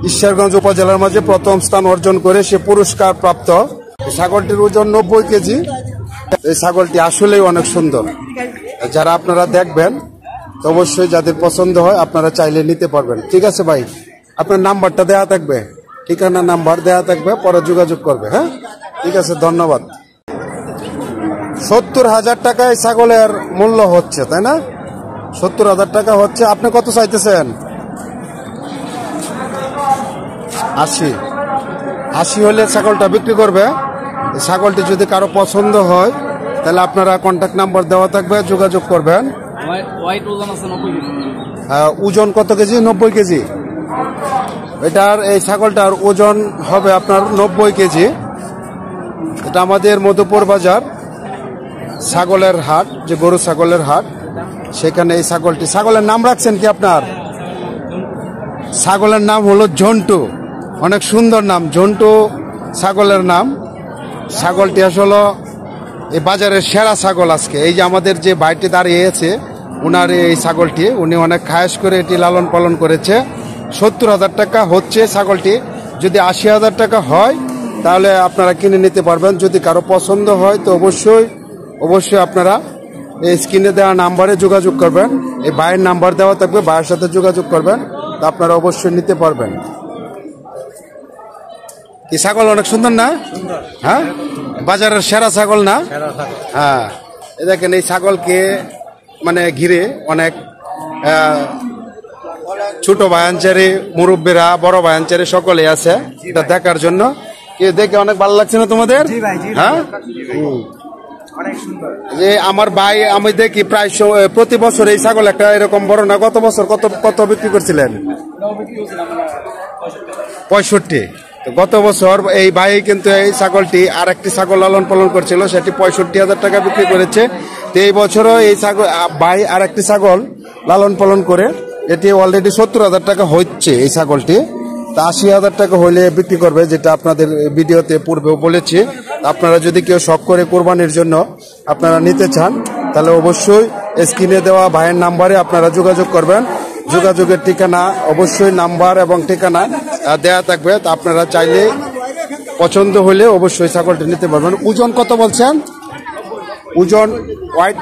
ঈশ্বরগঞ্জ উপজেলার মাঝে প্রথম স্থান অর্জন করে সে পুরস্কার প্রাপ্ত। ছাগলটির ওজন 90 কেজি। এই ছাগলটি আসলেই অনেক সুন্দর। যারা আপনারা দেখবেন তো অবশ্যই যাদের পছন্দ হয় আপনারা চাইলে নিতে পারবেন। ঠিক আছে ভাই, আপনার নাম্বারটা দেওয়া থাকবে, ঠিকানা নাম্বার দেওয়া থাকবে, পরে যোগাযোগ করবে। হ্যাঁ, ঠিক আছে, ধন্যবাদ। 70,000 টাকা এই ছাগলের মূল্য হচ্ছে, তাই না? 70,000 টাকা হচ্ছে। আপনি কত চাইতেছেন? 80 হলে ছাগলটা বিক্রি করবে। ছাগলটি যদি কারো পছন্দ হয় তাহলে আপনারা কন্ট্যাক্ট নাম্বার দেওয়া থাকবে, যোগাযোগ করবেন। ওজন কত কেজি? 90 কেজি। এটার এই ছাগলটার ওজন হবে আপনার 90 কেজি। এটা আমাদের মধুপুর বাজার ছাগলের হাট, যে গরু ছাগলের হাট, সেখানে এই ছাগলটি। ছাগলের নাম রাখছেন কি আপনার? ছাগলের নাম হলো ঝন্টু। অনেক সুন্দর নাম, ঝন্টু ছাগলের নাম। ছাগলটি আসলে এই বাজারের সেরা ছাগল আজকে। এই যে আমাদের যে ভাইটি দাঁড়িয়েছে, উনার এই ছাগলটি, উনি অনেক খায়েশ করে এটি লালন পালন করেছে। 70,000 টাকা হচ্ছে ছাগলটি। যদি 80,000 টাকা হয় তাহলে আপনারা কিনে নিতে পারবেন। যদি কারো পছন্দ হয় তো অবশ্যই আপনারা এই স্ক্রিনে দেওয়া নাম্বারে যোগাযোগ করবেন। এই ভাইয়ের নাম্বার দেওয়া থাকবে, ভাইয়ের সাথে যোগাযোগ করবেন, তা আপনারা অবশ্যই নিতে পারবেন। এই ছাগল অনেক সুন্দর না? হ্যাঁ, বাজারের সেরা ছাগল না? হ্যাঁ, দেখেন এই ছাগলকে মানে ঘিরে অনেক ছোট ভাইয়াঞ্চারি, মুরব্বীরা, বড় ভাইয়াঞ্চারি সকলে আছে এটা দেখার জন্য। কে দেখে অনেক ভালো লাগছে না তোমাদের? হ্যাঁ, যে আমার ভাই, আমি দেখি প্রায় প্রতি বছর এই ছাগল একটা এরকম বড় না। গত বছর কত বিক্রি করছিলেন? 65। গত বছর এই ভাই কিন্তু এই ছাগলটি আর একটি ছাগল লালন পালন করছিল, সেটি 65,000 টাকা বিক্রি করেছে। তো এই বছরও এই ছাগল ভাই আর একটি ছাগল লালন পালন করে এটি অলরেডি 70,000 টাকা হচ্ছে এই ছাগলটি। তা 80,000 টাকা হলে বিক্রি করবে, যেটা আপনাদের ভিডিওতে পূর্বেও বলেছি। আপনারা যদি কেউ শখ করে কোরবানির জন্য আপনারা নিতে চান তাহলে অবশ্যই স্ক্রিনে দেওয়া ভাইয়ের নাম্বারে আপনারা যোগাযোগ করবেন। যোগাযোগের ঠিকানা অবশ্যই নাম্বার এবং ঠিকানা দেয়া থাকবে। তা আপনারা চাইলে পছন্দ হলে অবশ্যই ছাগলটি নিতে পারবেন। ওজন কত বলছেন? ওজন ওয়াইট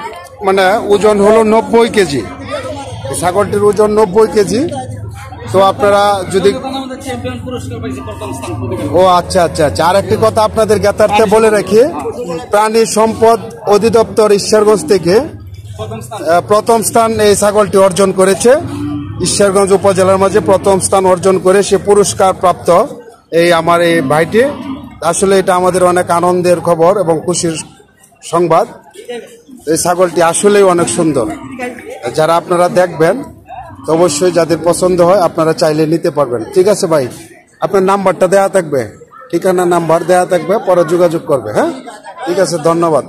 মানে ওজন হলো 90 কেজি। ছাগলটির ওজন 90 কেজি। তো আপনারা যদি আচ্ছা। আর একটি কথা আপনাদের জ্ঞাতার্থে বলে রাখি, প্রাণী সম্পদ অধিদপ্তর ঈশ্বরগঞ্জ থেকে প্রথম স্থান এই ছাগলটি অর্জন করেছে। ঈশ্বরগঞ্জ উপজেলার মাঝে প্রথম স্থান অর্জন করে সে পুরস্কার প্রাপ্ত এই আমার এই ভাইটি। আসলে এটা আমাদের অনেক আনন্দের খবর এবং খুশির সংবাদ। এই ছাগলটি আসলেই অনেক সুন্দর। যারা আপনারা দেখবেন তো অবশ্যই যাদের পছন্দ হয় আপনারা চাইলে নিতে পারবেন। ঠিক আছে ভাই, আপনার নাম্বারটা দেওয়া থাকবে, ঠিকানা নাম্বার দেওয়া থাকবে, পরে যোগাযোগ করবে। হ্যাঁ, ঠিক আছে, ধন্যবাদ।